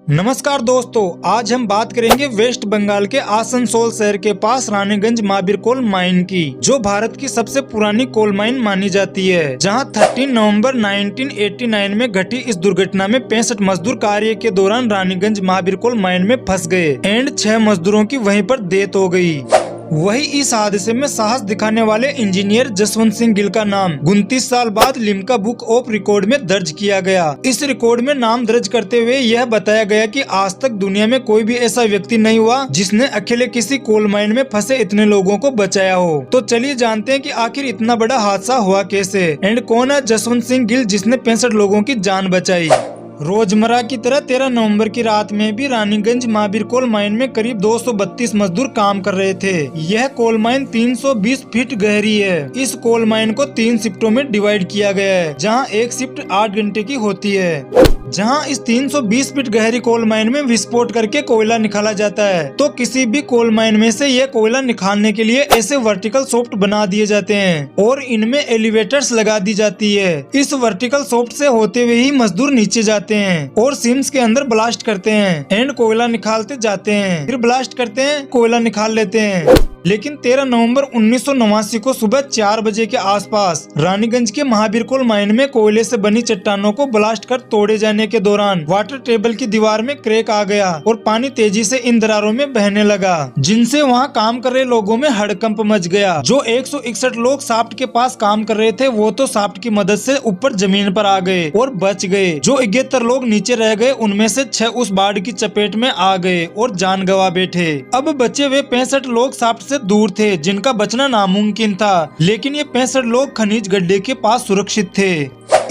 नमस्कार दोस्तों, आज हम बात करेंगे वेस्ट बंगाल के आसनसोल शहर के पास रानीगंज महावीर कोल माइन की, जो भारत की सबसे पुरानी कोल माइन मानी जाती है। जहां 13 नवंबर 1989 में घटी इस दुर्घटना में 65 मजदूर कार्य के दौरान रानीगंज महावीर कोल माइन में फंस गए एंड 6 मजदूरों की वहीं पर डेथ हो गई। वही इस हादसे में साहस दिखाने वाले इंजीनियर जसवंत सिंह गिल का नाम 29 साल बाद लिम्का बुक ऑफ रिकॉर्ड में दर्ज किया गया। इस रिकॉर्ड में नाम दर्ज करते हुए यह बताया गया कि आज तक दुनिया में कोई भी ऐसा व्यक्ति नहीं हुआ जिसने अकेले किसी कोल माइन में फंसे इतने लोगों को बचाया हो। तो चलिए जानते हैं कि आखिर इतना बड़ा हादसा हुआ कैसे एंड कौन है जसवंत सिंह गिल जिसने 65 लोगों की जान बचाई। रोजमर्रा की तरह 13 नवंबर की रात में भी रानीगंज महावीर कोल माइन में करीब 232 मजदूर काम कर रहे थे। यह कोल माइन 320 फीट गहरी है। इस कोल माइन को 3 शिफ्टों में डिवाइड किया गया है, जहां एक शिफ्ट 8 घंटे की होती है। जहां इस 320 फीट गहरी कोल माइन में विस्फोट करके कोयला निकाला जाता है, तो किसी भी कोल माइन में से यह कोयला निकालने के लिए ऐसे वर्टिकल शाफ्ट बना दिए जाते हैं और इनमें एलिवेटर्स लगा दी जाती है। इस वर्टिकल शाफ्ट से होते हुए ही मजदूर नीचे जाते हैं और सिम्स के अंदर ब्लास्ट करते हैं एंड कोयला निकालते जाते हैं, फिर ब्लास्ट करते हैं, कोयला निकाल लेते हैं। लेकिन 13 नवंबर 1989 को सुबह 4 बजे के आसपास रानीगंज के महावीर कोल माइन में कोयले से बनी चट्टानों को ब्लास्ट कर तोड़े जाने के दौरान वाटर टेबल की दीवार में क्रैक आ गया और पानी तेजी से इन दरारों में बहने लगा, जिनसे वहां काम कर रहे लोगों में हड़कंप मच गया। जो 161 लोग शाफ्ट के पास काम कर रहे थे वो तो शाफ्ट की मदद से ऊपर जमीन पर आ गए और बच गए। जो 71 लोग नीचे रह गए उनमें से 6 उस बाढ़ की चपेट में आ गए और जान गंवा बैठे। अब बचे हुए 65 लोग शाफ्ट दूर थे, जिनका बचना नामुमकिन था, लेकिन ये 65 लोग खनिज गड्ढे के पास सुरक्षित थे।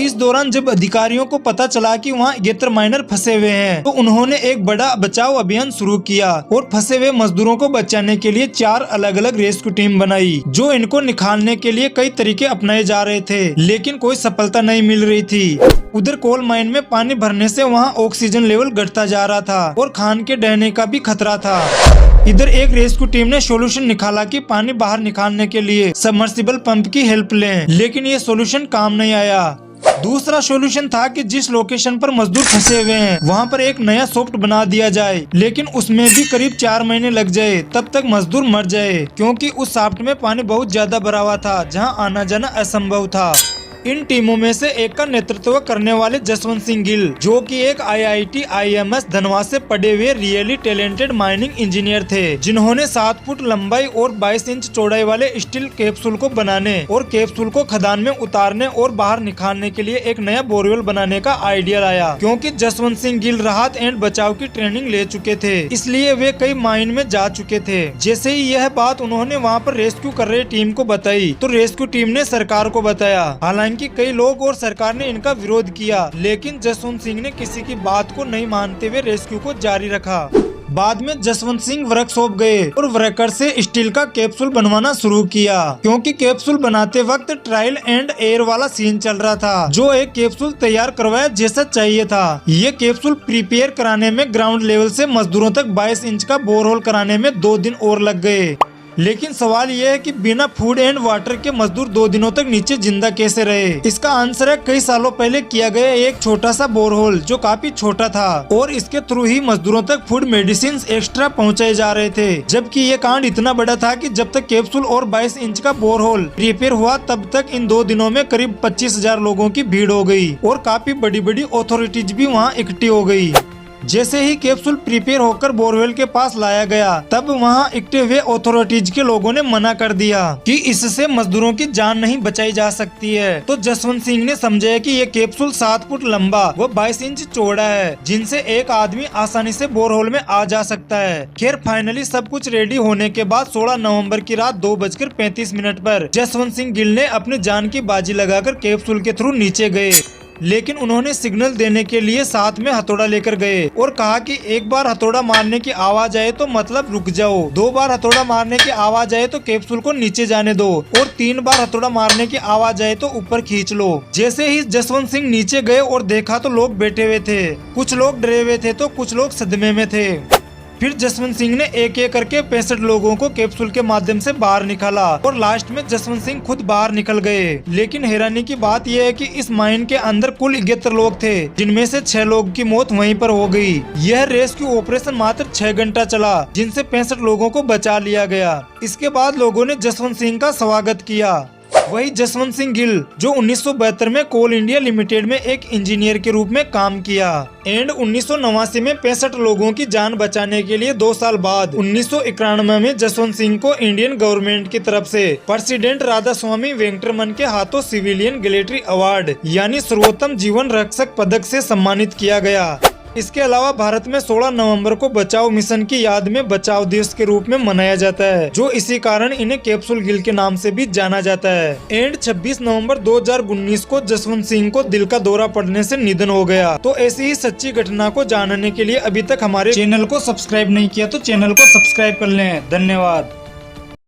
इस दौरान जब अधिकारियों को पता चला कि वहाँ 71 माइनर फंसे हुए हैं, तो उन्होंने एक बड़ा बचाव अभियान शुरू किया और फंसे हुए मजदूरों को बचाने के लिए 4 अलग अलग रेस्क्यू टीम बनाई, जो इनको निकालने के लिए कई तरीके अपनाए जा रहे थे, लेकिन कोई सफलता नहीं मिल रही थी। उधर कोल माइन में पानी भरने से वहाँ ऑक्सीजन लेवल घटता जा रहा था और खान के डहने का भी खतरा था। इधर एक रेस्क्यू टीम ने सोल्यूशन निकाला कि पानी बाहर निकालने के लिए सबमर्सिबल पंप की हेल्प लें, लेकिन ये सोल्यूशन काम नहीं आया। दूसरा सोल्यूशन था कि जिस लोकेशन पर मजदूर फंसे हुए हैं वहाँ पर एक नया सॉफ्ट बना दिया जाए, लेकिन उसमें भी करीब 4 महीने लग जाए, तब तक मजदूर मर जाए, क्योंकि उस सॉफ्ट में पानी बहुत ज्यादा भरा हुआ था, जहाँ आना जाना असंभव था। इन टीमों में से एक का नेतृत्व करने वाले जसवंत सिंह गिल, जो कि एक IIT IMS धनबाद से पढ़े हुए रियली टैलेंटेड माइनिंग इंजीनियर थे, जिन्होंने 7 फुट लंबाई और 22 इंच चौड़ाई वाले स्टील कैप्सूल को बनाने और कैप्सूल को खदान में उतारने और बाहर निकालने के लिए एक नया बोरवेल बनाने का आइडिया लाया। क्योंकि जसवंत सिंह गिल राहत एंड बचाव की ट्रेनिंग ले चुके थे, इसलिए वे कई माइन में जा चुके थे। जैसे ही यह बात उन्होंने वहाँ पर रेस्क्यू कर रही टीम को बताई, तो रेस्क्यू टीम ने सरकार को बताया। हालांकि कई लोग और सरकार ने इनका विरोध किया, लेकिन जसवंत सिंह ने किसी की बात को नहीं मानते हुए रेस्क्यू को जारी रखा। बाद में जसवंत सिंह वर्कशॉप गए और वर्कर से स्टील का कैप्सूल बनवाना शुरू किया, क्योंकि कैप्सूल बनाते वक्त ट्रायल एंड एयर वाला सीन चल रहा था, जो एक कैप्सूल तैयार करवाया जैसा चाहिए था। ये कैप्सूल प्रिपेयर कराने में ग्राउंड लेवल से मजदूरों तक 22 इंच का बोरहोल कराने में 2 दिन और लग गए। लेकिन सवाल यह है कि बिना फूड एंड वाटर के मजदूर 2 दिनों तक नीचे जिंदा कैसे रहे। इसका आंसर है कई सालों पहले किया गया एक छोटा सा बोरहोल, जो काफी छोटा था, और इसके थ्रू ही मजदूरों तक फूड मेडिसिन एक्स्ट्रा पहुंचाए जा रहे थे। जबकि ये कांड इतना बड़ा था कि जब तक कैप्सूल और 22 इंच का बोरहोल रिपेयर हुआ, तब तक इन 2 दिनों में करीब 25,000 लोगों की भीड़ हो गई और काफी बड़ी बड़ी अथॉरिटीज भी वहाँ इकट्ठी हो गयी। जैसे ही कैप्सूल प्रिपेयर होकर बोरवेल के पास लाया गया, तब वहाँ इकट्ठे हुए अथॉरिटीज के लोगों ने मना कर दिया कि इससे मजदूरों की जान नहीं बचाई जा सकती है। तो जसवंत सिंह ने समझा कि ये कैप्सूल 7 फुट लंबा व 22 इंच चौड़ा है, जिनसे एक आदमी आसानी से बोरहोल में आ जा सकता है। खैर फाइनली सब कुछ रेडी होने के बाद 16 नवम्बर की रात 2:35 पर जसवंत सिंह गिल ने अपनी जान की बाजी लगाकर कैप्सूल के थ्रू नीचे गए, लेकिन उन्होंने सिग्नल देने के लिए साथ में हथौड़ा लेकर गए और कहा कि एक बार हथौड़ा मारने की आवाज आए तो मतलब रुक जाओ, 2 बार हथौड़ा मारने की आवाज आए तो कैप्सूल को नीचे जाने दो, और 3 बार हथौड़ा मारने की आवाज आए तो ऊपर खींच लो। जैसे ही जसवंत सिंह नीचे गए और देखा तो लोग बैठे हुए थे, कुछ लोग डरे हुए थे तो कुछ लोग सदमे में थे। फिर जसवंत सिंह ने एक एक करके 65 लोगों को कैप्सूल के माध्यम से बाहर निकाला और लास्ट में जसवंत सिंह खुद बाहर निकल गए। लेकिन हैरानी की बात यह है कि इस माइन के अंदर कुल 71 लोग थे, जिनमें से 6 लोग की मौत वहीं पर हो गई। यह रेस्क्यू ऑपरेशन मात्र 6 घंटा चला, जिनसे 65 लोगों को बचा लिया गया। इसके बाद लोगों ने जसवंत सिंह का स्वागत किया। वही जसवंत सिंह गिल, जो 1972 में कोल इंडिया लिमिटेड में एक इंजीनियर के रूप में काम किया एंड 1989 में 65 लोगों की जान बचाने के लिए 2 साल बाद 1991 में जसवंत सिंह को इंडियन गवर्नमेंट की तरफ से प्रेसिडेंट राधा स्वामी वेंकटरमन के हाथों सिविलियन गैलेटरी अवार्ड यानी सर्वोत्तम जीवन रक्षक पदक से सम्मानित किया गया। इसके अलावा भारत में 16 नवंबर को बचाव मिशन की याद में बचाव दिवस के रूप में मनाया जाता है, जो इसी कारण इन्हें कैप्सूल गिल के नाम से भी जाना जाता है। एंड 26 नवंबर 2019 को जसवंत सिंह को दिल का दौरा पड़ने से निधन हो गया। तो ऐसी ही सच्ची घटना को जानने के लिए अभी तक हमारे चैनल को सब्सक्राइब नहीं किया तो चैनल को सब्सक्राइब कर लें। धन्यवाद।